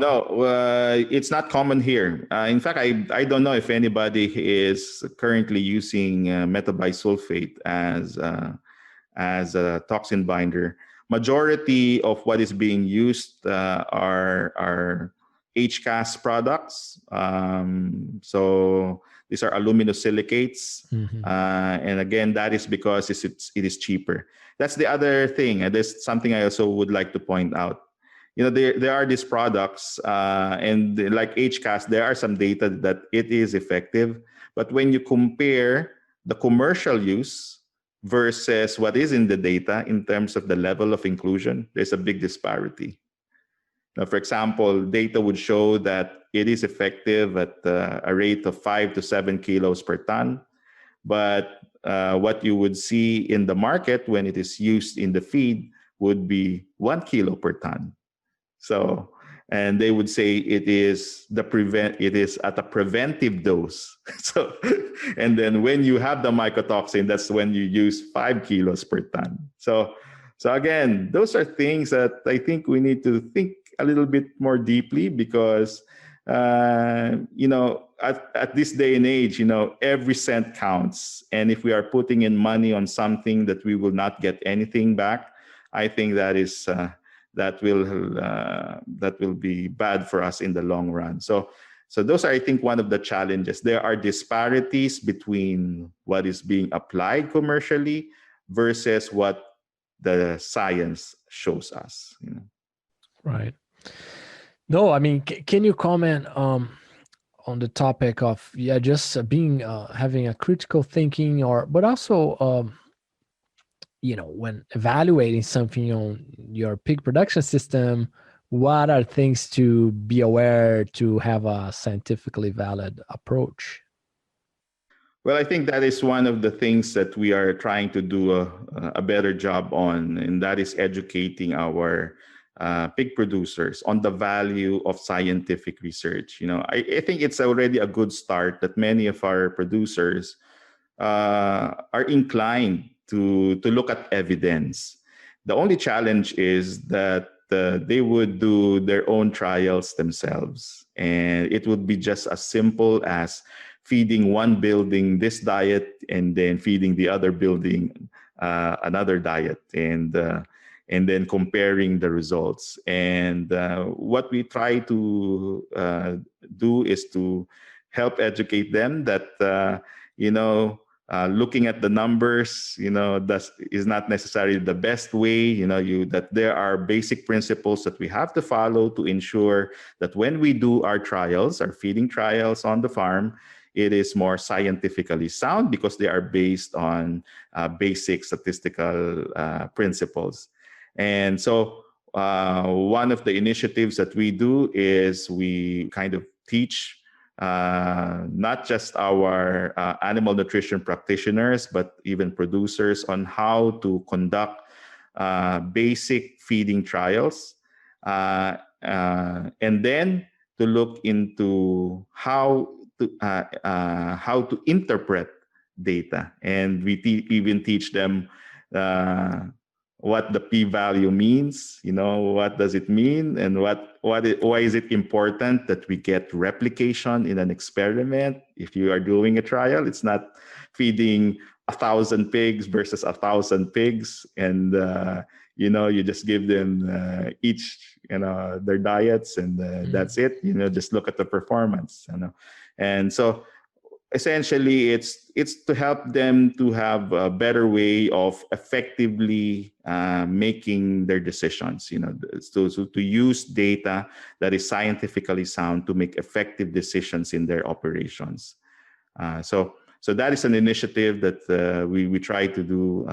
S2: it's not common here. In fact, I don't know if anybody is currently using metabisulfate as a toxin binder. Majority of what is being used are 𝘥𝑐ase products. So these are aluminosilicates. And again, that is because it is cheaper. That's the other thing. And there's something I also would like to point out. You know, there are these products, and like 𝘥𝑐ase, there are some data that it is effective. But when you compare the commercial use versus what is in the data in terms of the level of inclusion, there's a big disparity. Now, for example, data would show that it is effective at a rate of 5 to 7 kilos per ton. But what you would see in the market when it is used in the feed would be 1 kilo per ton. So, and they would say it is at a preventive dose. So, and then when you have the mycotoxin, that's when you use 5 kilos per ton. So again, those are things that I think we need to think a little bit more deeply, because you know, at this day and age, you know, every cent counts. And if we are putting in money on something that we will not get anything back, I think that is that will be bad for us in the long run. So those are, I think, one of the challenges. There are disparities between what is being applied commercially versus what the science shows us. You know?
S1: Right. No, I mean, can you comment on the topic of just being having a critical thinking, but also you know, when evaluating something on your pig production system, what are things to be aware to have a scientifically valid approach?
S2: Well, I think that is one of the things that we are trying to do a better job on, and that is educating our pig producers on the value of scientific research. You know, I think it's already a good start that many of our producers are inclined to look at evidence. The only challenge is that they would do their own trials themselves, and it would be just as simple as feeding one building this diet and then feeding the other building another diet, and then comparing the results. And what we try to do is to help educate them that you know, looking at the numbers, that is not necessarily the best way. That there are basic principles that we have to follow to ensure that when we do our trials, our feeding trials on the farm, it is more scientifically sound because they are based on basic statistical principles. And so one of the initiatives that we do is we kind of teach not just our animal nutrition practitioners, but even producers on how to conduct basic feeding trials, and then to look into how to interpret data. And we even teach them what the p-value means, what does it mean, and why is it important that we get replication in an experiment. If you are doing a trial, it's not feeding 1,000 pigs versus 1,000 pigs, and you just give them each their diets, and that's it. Just look at the performance. And so essentially, it's to help them to have a better way of effectively making their decisions. To use data that is scientifically sound to make effective decisions in their operations. So that is an initiative that we try to do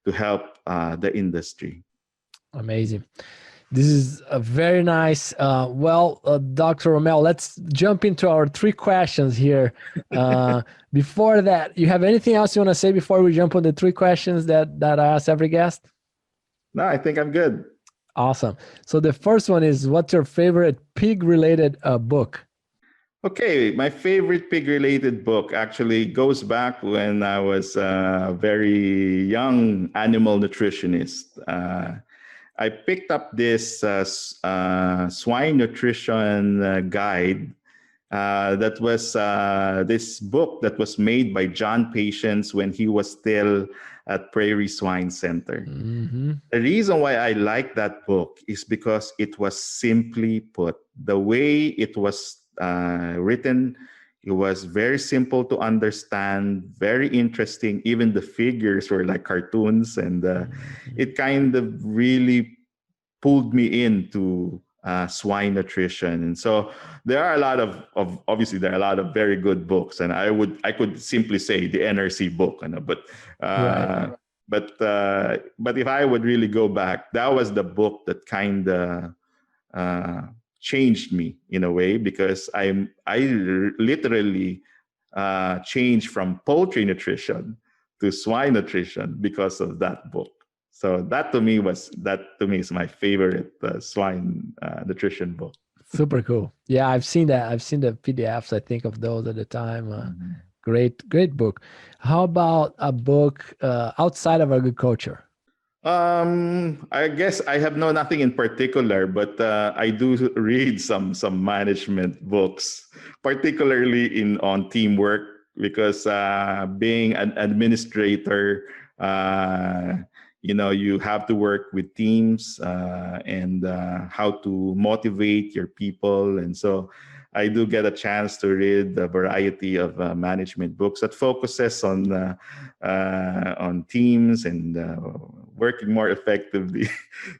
S2: to help the industry.
S1: Amazing. This is a very nice. Dr. Rommel, let's jump into our 3 questions here. Before that, you have anything else you want to say before we jump on the 3 questions that I ask every guest?
S2: No, I think I'm good.
S1: Awesome. So the first one is, what's your favorite pig-related book?
S2: Okay, my favorite pig-related book actually goes back when I was a very young animal nutritionist. I picked up this swine nutrition guide that was this book that was made by John Patience when he was still at Prairie Swine Center.
S1: Mm-hmm.
S2: The reason why I like that book is because it was simply put. The way it was written, it was very simple to understand, very interesting. Even the figures were like cartoons, and it kind of really pulled me into swine nutrition. And so there are a lot of obviously there are a lot of very good books, and I could simply say the NRC book, but
S1: Right.
S2: but if I would really go back, that was the book that kind of changed me in a way, because I literally changed from poultry nutrition to swine nutrition because of that book. So that to me is my favorite swine nutrition book.
S1: Super cool. Yeah, I've seen that. I've seen the PDFs, I think, of those at the time. Great book. How about a book outside of agriculture?
S2: I guess I have nothing in particular, but I do read some management books, particularly on teamwork, because being an administrator, you have to work with teams and how to motivate your people. And so I do get a chance to read a variety of management books that focuses on teams and working more effectively.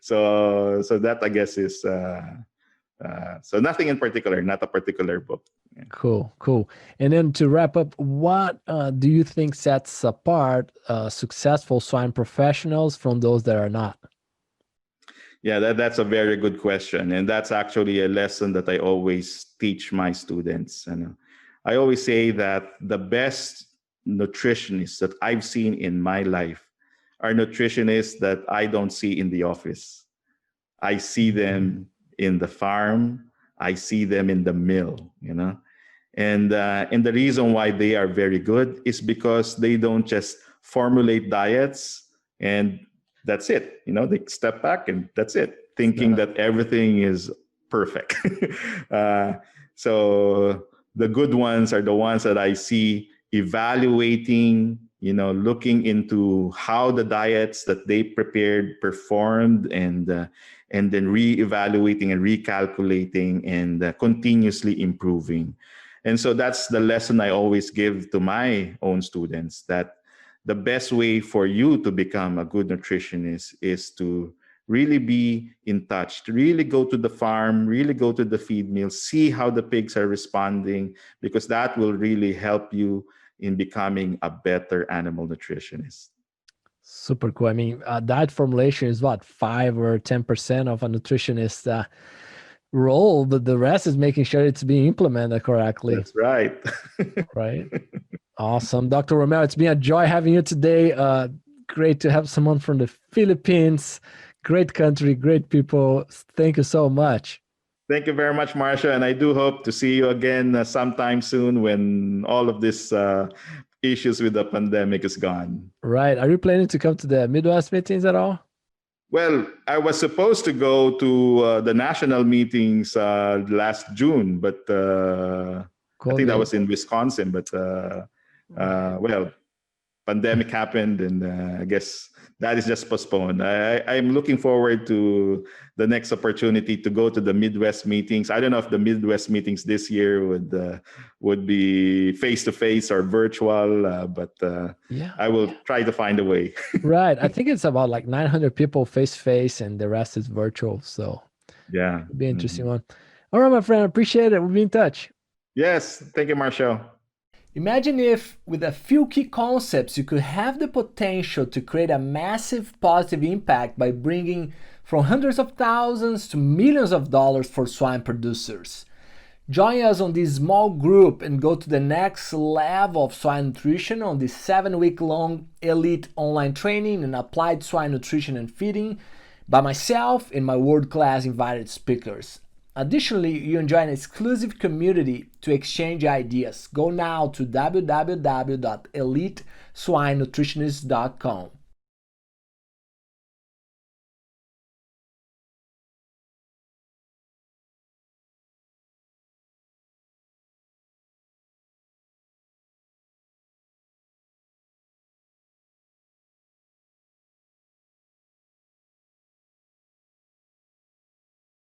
S2: So that, I guess, is so nothing in particular, not a particular book. Yeah.
S1: Cool. And then to wrap up, what do you think sets apart successful swine professionals from those that are not?
S2: Yeah, that's a very good question. And that's actually a lesson that I always teach my students. And I always say that the best nutritionists that I've seen in my life are nutritionists that I don't see in the office. I see them in the farm. I see them in the mill, And the reason why they are very good is because they don't just formulate diets and that's it. They step back and that's it, thinking that everything is perfect. So the good ones are the ones that I see evaluating, looking into how the diets that they prepared performed, and then re-evaluating and recalculating and continuously improving. And so that's the lesson I always give to my own students, that the best way for you to become a good nutritionist is to really be in touch, to really go to the farm, really go to the feed mill, see how the pigs are responding, because that will really help you in becoming a better animal nutritionist.
S1: Super cool. I mean, diet formulation is what, 5 or 10% of a nutritionist role, but the rest is making sure it's being implemented correctly.
S2: That's right.
S1: Right. Awesome. Dr. Rommel, it's been a joy having you today. Great to have someone from the Philippines. Great country, great people. Thank you so much.
S2: Thank you very much, Marcia. And I do hope to see you again sometime soon when all of this issues with the pandemic is gone.
S1: Right. Are you planning to come to the Midwest meetings at all?
S2: Well, I was supposed to go to the national meetings last June, but I think that was in Wisconsin. But well, pandemic happened, and I guess that is just postponed. I'm looking forward to the next opportunity to go to the Midwest meetings. I don't know if the Midwest meetings this year would be face-to-face or virtual, but I will try to find a way.
S1: Right. I think it's about like 900 people face-to-face, and the rest is virtual. So
S2: yeah,
S1: it'll be an interesting one. All right, my friend, I appreciate it. We'll be in touch.
S2: Yes. Thank you, Marshall.
S3: Imagine if, with a few key concepts, you could have the potential to create a massive positive impact by bringing from hundreds of thousands to millions of dollars for swine producers. Join us on this small group and go to the next level of swine nutrition on this 7-week-long elite online training in applied swine nutrition and feeding by myself and my world-class invited speakers. Additionally, you enjoy an exclusive community to exchange ideas. Go now to www.eliteswinenutritionist.com.